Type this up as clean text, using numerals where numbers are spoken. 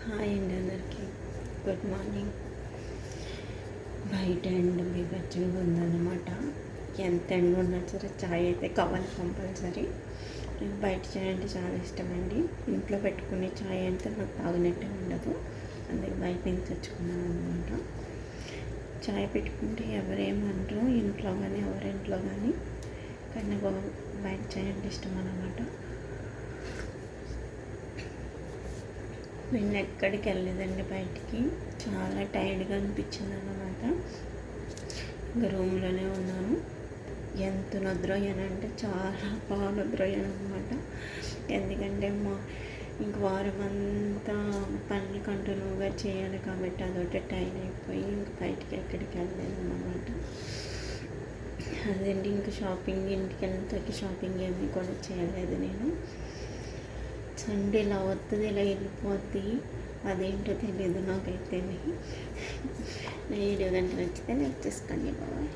Hi అండి అందరికీ, good morning. బయట ఎండ బీభత్సంగా ఉందన్నమాట. ఎంత ఎండ ఉన్నా సరే చాయ్ అయితే కావాలి కంపల్సరీ. నాకు బయట చాయ్ అంటే చాలా ఇష్టం అండి. ఇంట్లో పెట్టుకునే చాయ్ అంటే నాకు తాగినట్టే ఉండదు, అందుకే బయట నుంచి తెచ్చుకున్నాను అనమాట. చాయ్ పెట్టుకుంటే ఎవరేమనరు ఇంట్లో కానీ ఎవరింట్లో కానీ, కానీ నాకు బయట చాయ్ అంటే ఇష్టం అన్నమాట. నేను ఎక్కడికి వెళ్ళలేదండి బయటికి, చాలా టైర్డ్గా అనిపించింది అన్నమాట. ఇంకా రూమ్లోనే ఉన్నాను. ఎంత నిద్రపోయానంటే చాలా బాగా నిద్రపోయాను అనమాట. ఎందుకంటే ఇంక వారం అంతా పని కంటిన్యూగా చేయాలి కాబట్టి అదొకటి టైం అయిపోయి ఇంక బయటికి ఎక్కడికి వెళ్ళలేదు అన్నమాట. అదండి, ఇంకా షాపింగ్ ఇంటికి వెళ్ళేసరికి షాపింగ్ ఏమీ కూడా చేయలేదు నేను. సండే ఇలా వస్తుంది, ఇలా వెళ్ళిపోద్ది, అదేంటో తెలియదు నాకైతే. నా వీడియో కనుక నచ్చితే లైక్ చేసుకోండి బాబాయ్.